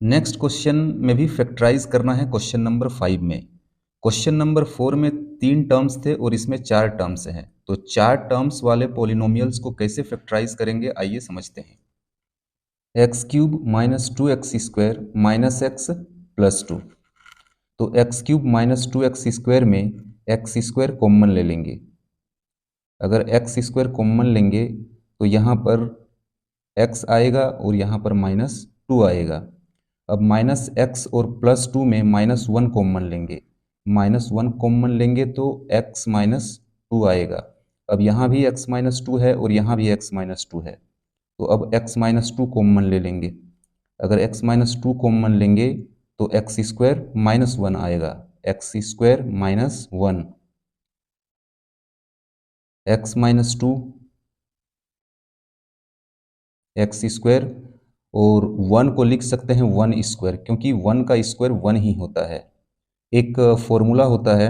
Next question में भी factorise करना है क्वेश्चन नंबर 5 में। क्वेश्चन नंबर 4 में 3 टर्म्स थे और इसमें 4 टर्म्स हैं, तो 4 टर्म्स वाले पॉलिनोमियल्स को कैसे फैक्टराइज करेंगे आइए समझते हैं। X cube minus 2x² minus x plus 2, तो एक्स क्यूब माइनस 2x² में एक्स स्क्वायर कॉमन ले लेंगे। अगर एक्स स्क्वायर कॉमन लेंगे तो यहाँ पर x आएगा और यहाँ पर -2 आएगा। अब -x और +2 में -1 कॉमन लेंगे, -1 कॉमन लेंगे तो x -2 आएगा। अब यहाँ भी x -2 है और यहाँ भी x -2 है, तो अब x -2 कॉमन ले लेंगे। अगर x -2 कॉमन लेंगे तो x स्क्वायर -1 आएगा, x square -1, x -2 x square, और 1 को लिख सकते हैं 1 स्क्वायर, क्योंकि 1 का स्क्वायर 1 ही होता है। एक फॉर्मूला होता है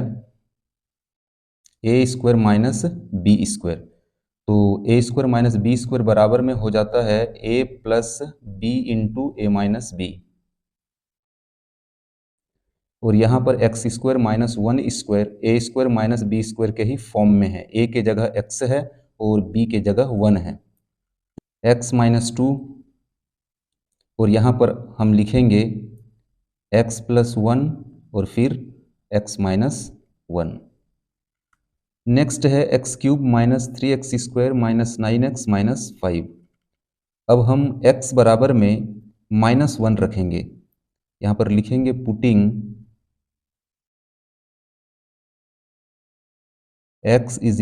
ए स्क्वायर माइनस बी स्क्वायर, तो ए स्क्वायर माइनस बी स्क्वायर बराबर में हो जाता है ए प्लस बी इंटू ए माइनस बी, और यहाँ पर एक्स स्क्वायर -1 स्क्वायर ए स्क्वायर माइनस बी स्क्वायर के ही फॉर्म में है। ए के जगह एक्स है और बी के जगह 1 है। एक्स -2 और यहाँ पर हम लिखेंगे x + 1 और फिर x - 1। नेक्स्ट है x³ - 3x² - 9x - 5। अब हम x बराबर में -1 रखेंगे, यहाँ पर लिखेंगे पुटिंग x =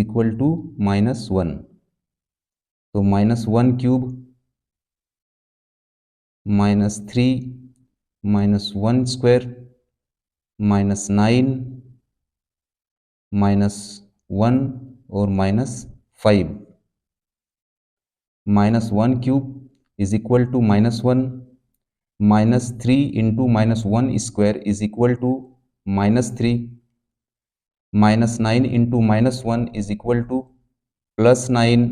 -1, तो -1³ -3 -1² -9 -1 और -5। -1³ = -1, -3 × -1² = -3, -9 × -1 = +9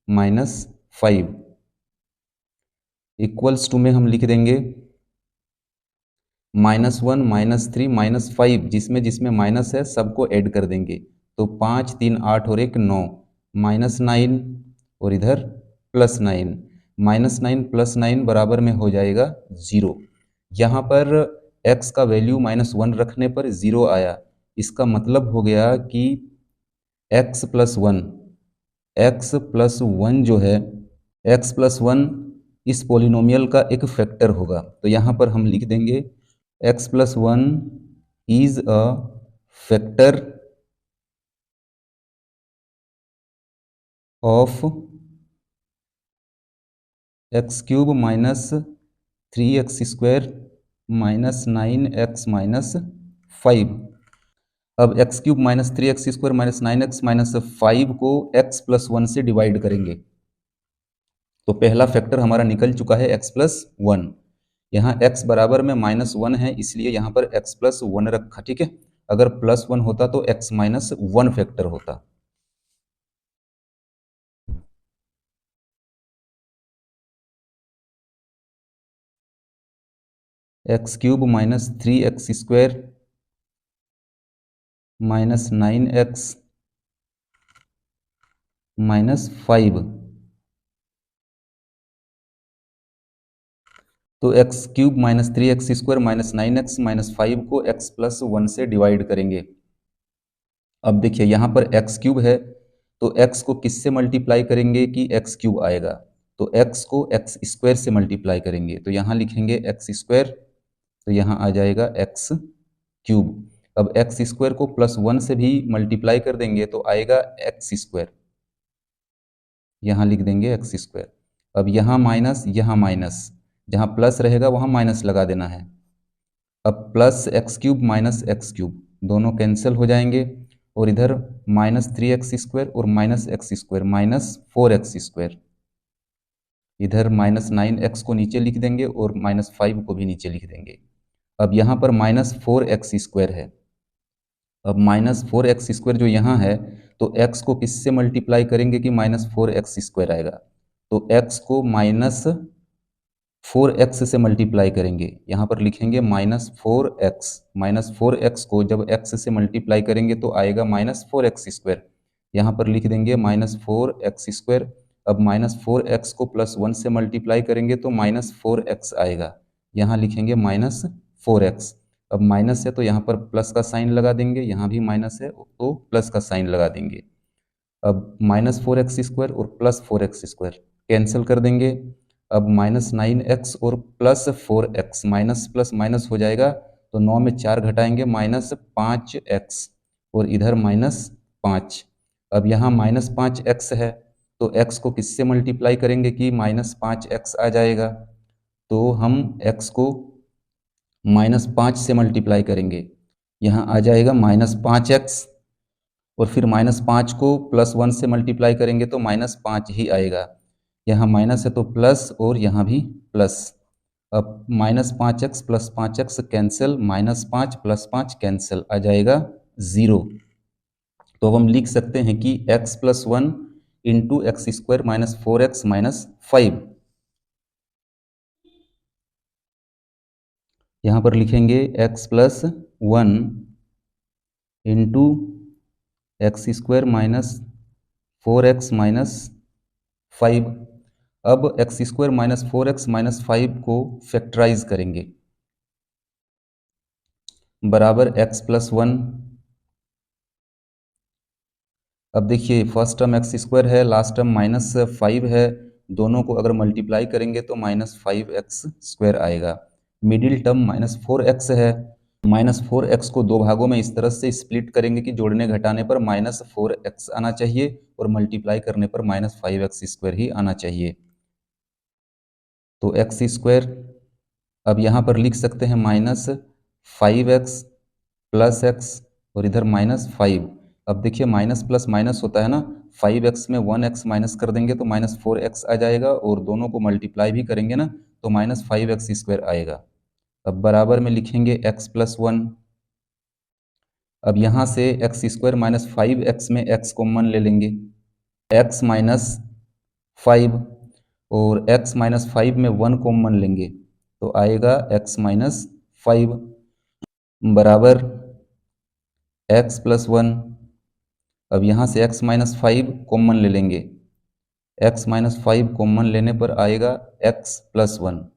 -5, इक्वल्स टू में हम लिख देंगे -1 -3 -5, जिसमें जिसमें माइनस है सबको ऐड कर देंगे, तो 5 3 8 और 1 9, -9 और इधर +9, -9 + 9 बराबर में हो जाएगा 0। यहाँ पर x का वैल्यू -1 रखने पर 0 आया, इसका मतलब हो गया कि x + 1 जो है, x + 1 इस पॉलिनोमियल का एक फैक्टर होगा, तो यहाँ पर हम लिख देंगे x + 1 is a factor of x³ - 3x² - 9x - 5। अब x³ - 3x² - 9x - 5 को x + 1 से डिवाइड करेंगे, तो पहला फैक्टर हमारा निकल चुका है x + 1। यहाँ x बराबर में -1 है, इसलिए यहाँ पर x + 1 रखा, ठीक है। अगर +1 होता तो x - 1 फैक्टर होता। x³ - 3x² - 9x - 5, तो x³ - 3x² - 9x - 5 को x + 1 से डिवाइड करेंगे। अब देखिए यहाँ पर x³ है, तो x को किससे मल्टीप्लाई करेंगे कि x³ आएगा, तो x को x² से मल्टीप्लाई करेंगे, तो यहाँ लिखेंगे x², तो यहाँ आ जाएगा x³। अब x² को +1 से भी मल्टीप्लाई कर देंगे तो आएगा x², यहाँ लिख देंगे x²। अब यहाँ माइनस, यहाँ माइनस, जहाँ प्लस रहेगा वहाँ माइनस लगा देना है। अब +x³ - x³ दोनों कैंसिल हो जाएंगे, और इधर -3x² और -x² -4x², इधर -9x को नीचे लिख देंगे और -5 को भी नीचे लिख देंगे। अब यहाँ पर -4x² है, अब -4x² जो यहाँ है, तो x को किससे मल्टीप्लाई करेंगे कि -4x² आएगा, तो x को 4x से मल्टीप्लाई करेंगे, यहाँ पर लिखेंगे -4x। -4x को जब x से मल्टीप्लाई करेंगे तो आएगा -4x²। यहाँ पर लिख देंगे -4x²। अब -4x को +1 से मल्टीप्लाई करेंगे तो -4x आएगा, यहाँ लिखेंगे -4x। अब माइनस है तो यहाँ पर प्लस का साइन लगा देंगे, यहाँ भी माइनस है तो प्लस का साइन लगा देंगे। अब -4x² और +4x² कैंसिल कर देंगे। अब -9x और +4x, माइनस प्लस माइनस हो जाएगा तो 9 में 4 घटाएंगे -5x और इधर -5। अब यहाँ -5x है तो x को किससे मल्टीप्लाई करेंगे कि -5x आ जाएगा, तो हम x को -5 से मल्टीप्लाई करेंगे, यहाँ आ जाएगा -5x और फिर -5 को +1 से मल्टीप्लाई करेंगे तो -5 ही आएगा, यहाँ माइनस है तो प्लस और यहाँ भी प्लस। अब -5x + 5x कैंसिल, -5 + 5 कैंसिल, आ जाएगा 0। तो अब हम लिख सकते हैं कि x + 1 × x² - 4x - 5। यहाँ पर लिखेंगे x + 1 × x² - 4x - 5। अब x² - 4x - 5 को फैक्टराइज करेंगे, बराबर x + 1। अब देखिए फर्स्ट टर्म x² है, लास्ट टर्म -5 है, दोनों को अगर मल्टीप्लाई करेंगे तो -5x² आएगा। मिडिल टर्म -4x है, -4x को दो भागों में इस तरह से स्प्लिट करेंगे कि जोड़ने घटाने पर -4x आना चाहिए और मल्टीप्लाई करने पर -5x² ही आना चाहिए। तो x², अब यहाँ पर लिख सकते हैं -5x + x और इधर -5। अब देखिए माइनस प्लस माइनस होता है ना, 5x में 1x माइनस कर देंगे तो -4x आ जाएगा और दोनों को मल्टीप्लाई भी करेंगे ना तो -5x² आएगा। अब बराबर में लिखेंगे x + 1। अब यहाँ से x² - 5x में x कॉमन ले लेंगे, x - 5 और x - 5 में 1 कॉमन लेंगे तो आएगा x - 5 बराबर x + 1। अब यहाँ से x - 5 कॉमन ले लेंगे, x - 5 कॉमन लेने पर आएगा x + 1।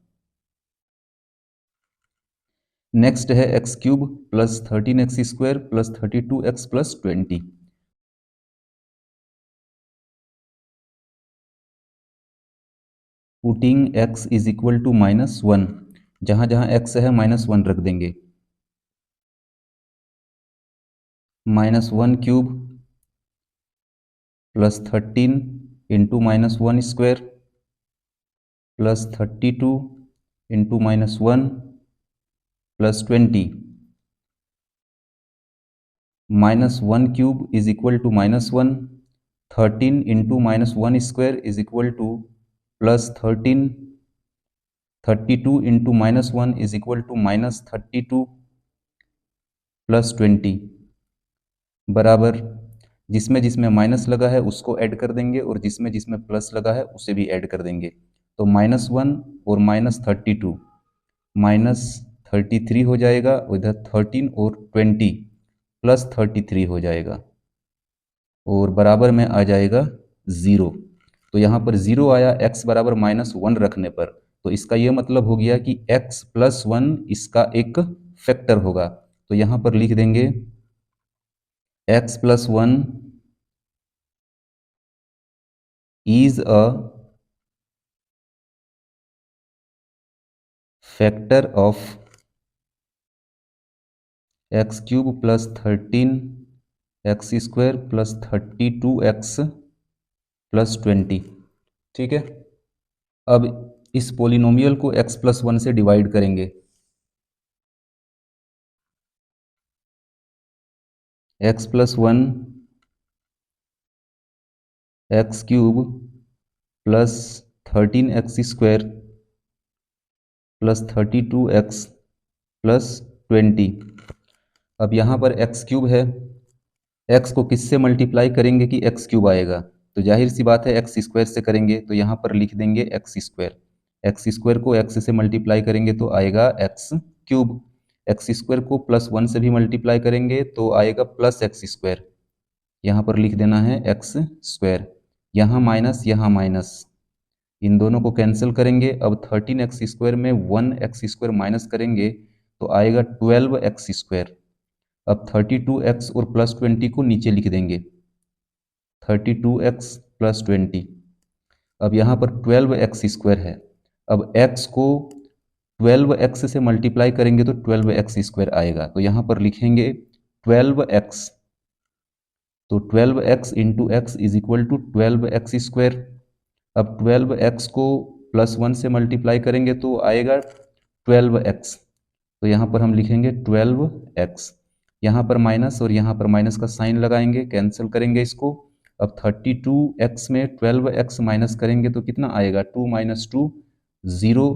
नेक्स्ट है x³ + 13x² + 32x + 20। Putting x = -1, जहाँ जहाँ x है -1 रख देंगे। -1³ + 13 × -1² + 32 × -1 + 20। -1³ = -1, 13 × -1² + 13, 32 × -1 = -32 + 20 बराबर जिसमें जिसमें माइनस लगा है उसको ऐड कर देंगे और जिसमें जिसमें प्लस लगा है उसे भी ऐड कर देंगे। तो -1 और -32 -33 हो जाएगा, उधर 13 और 20 +33 हो जाएगा और बराबर में आ जाएगा 0। तो यहाँ पर 0 आया x बराबर -1 रखने पर, तो इसका यह मतलब हो गया कि x + 1 इसका एक फैक्टर होगा। तो यहाँ पर लिख देंगे x + 1 is a factor of x³ + 13x² + 32x + 20। ठीक है, अब इस पोलिनोमियल को x + 1 से डिवाइड करेंगे। x + 1 x³ + 13x² + 32x + 20। अब यहाँ पर x³ है, x को किससे मल्टीप्लाई करेंगे कि x³ आएगा, तो जाहिर सी बात है x² से करेंगे, तो यहाँ पर लिख देंगे x²। एक्स स्क्वायर को एक्स से मल्टीप्लाई करेंगे तो आएगा एक्स क्यूब, एक्स स्क्वायर को +1 से भी मल्टीप्लाई करेंगे तो आएगा प्लस एक्स स्क्वायर, यहाँ पर लिख देना है एक्स स्क्वायर, यहाँ माइनस, इन दोनों को कैंसिल करेंगे। अब 13x स्क्वायर में 1x स्क्वायर माइनस करेंगे तो आएगा 12x स्क्वायर। अब 32x और +20 को नीचे लिख देंगे, 32x + 20। अब यहाँ पर 12x स्क्वायर है, अब x को 12x से मल्टीप्लाई करेंगे तो 12x स्क्वायर आएगा, तो यहाँ पर लिखेंगे 12x, तो 12x into x is equal to 12x square. अब 12x को +1 से मल्टीप्लाई करेंगे तो आएगा 12x, तो यहाँ पर हम लिखेंगे 12x, यहाँ पर माइनस और यहाँ पर माइनस का साइन लगाएंगे, कैंसिल करेंगे इसको। अब 32x में 12x माइनस करेंगे तो कितना आएगा, 2 - 2 0,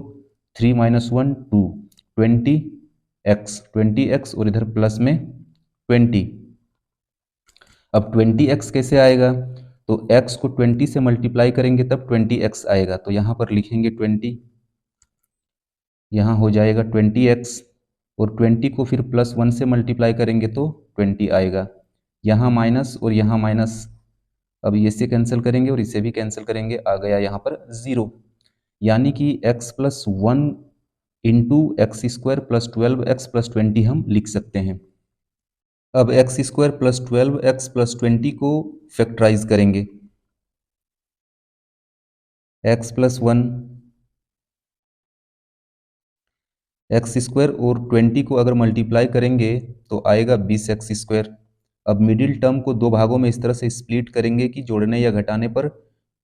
3 - 1 2, 20x और इधर प्लस में 20। अब 20x कैसे आएगा, तो x को 20 से मल्टीप्लाई करेंगे तब 20x आएगा, तो यहाँ पर लिखेंगे 20, यहाँ हो जाएगा 20x, और 20 को फिर +1 से मल्टीप्लाई करेंगे तो 20 आएगा, यहाँ माइनस और यहाँ माइनस, अब ये से कैंसिल करेंगे और इसे भी कैंसिल करेंगे, आ गया यहाँ पर 0, यानी कि x + 1 into x square + 12x + 20 हम लिख सकते हैं। अब x स्क्वायर + 12x + 20 को फैक्टराइज करेंगे, x + 1 एक्स स्क्वायर और 20 को अगर मल्टीप्लाई करेंगे तो आएगा 20x स्क्वायर। अब मिडिल टर्म को दो भागों में इस तरह से स्प्लिट करेंगे कि जोड़ने या घटाने पर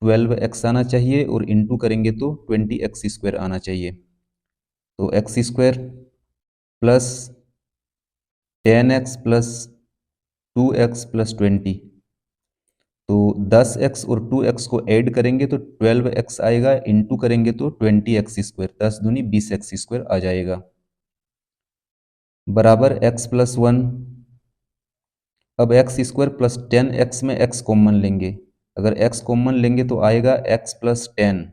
12x आना चाहिए और इंटू करेंगे तो 20x स्क्वायर आना चाहिए। तो x square plus 10x plus 2x plus 20, तो 10x और 2x को ऐड करेंगे तो 12x आएगा, इंटू करेंगे तो 20x स्क्वायर, 10 दूनी 20x स्क्वायर आ जाएगा, बराबर x + 1। अब x स्क्वायर प्लस 10x में x कॉमन लेंगे, अगर x कॉमन लेंगे तो आएगा x + 10,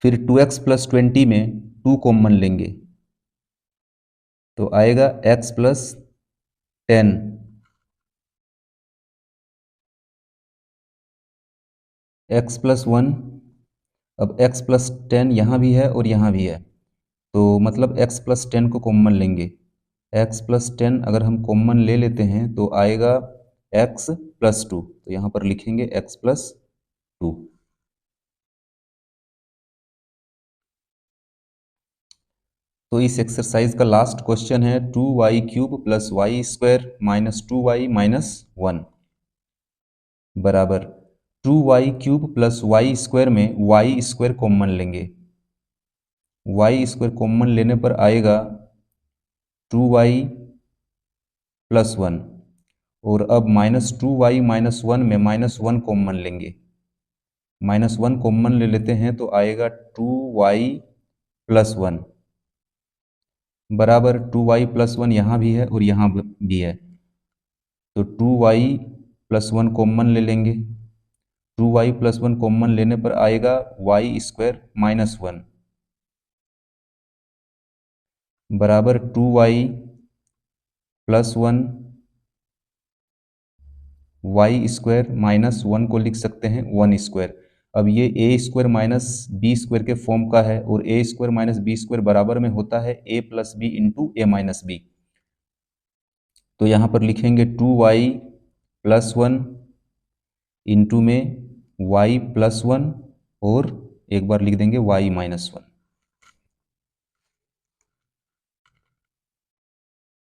फिर 2x + 20 में 2 कॉमन लेंगे तो आएगा x + 10, x + 1। अब x + 10 यहाँ भी है और यहाँ भी है, तो मतलब x + 10 को कॉमन लेंगे, x + 10 अगर हम कॉमन ले लेते हैं तो आएगा x + 2, तो यहाँ पर लिखेंगे x + 2। तो इस एक्सरसाइज का लास्ट क्वेश्चन है 2y³ + y² - 2y - 1 बराबर 2y³ + y² में y² कॉमन लेंगे, y² कॉमन लेने पर आएगा 2y + 1, और अब -2y - 1 में -1 कॉमन लेंगे, -1 कॉमन ले लेते हैं तो आएगा 2y + 1 बराबर 2y + 1 यहाँ भी है और यहाँ भी है, तो 2y + 1 कॉमन ले लेंगे, 2y + 1 कॉमन लेने पर आएगा y² - 1 बराबर 2y + 1 y² - 1 को लिख सकते हैं 1²। अब ये a² - b² के फॉर्म का है और a² - b² बराबर में होता है a + b into a - b, तो यहाँ पर लिखेंगे 2y + 1 इंटू में y + 1 और एक बार लिख देंगे y - 1।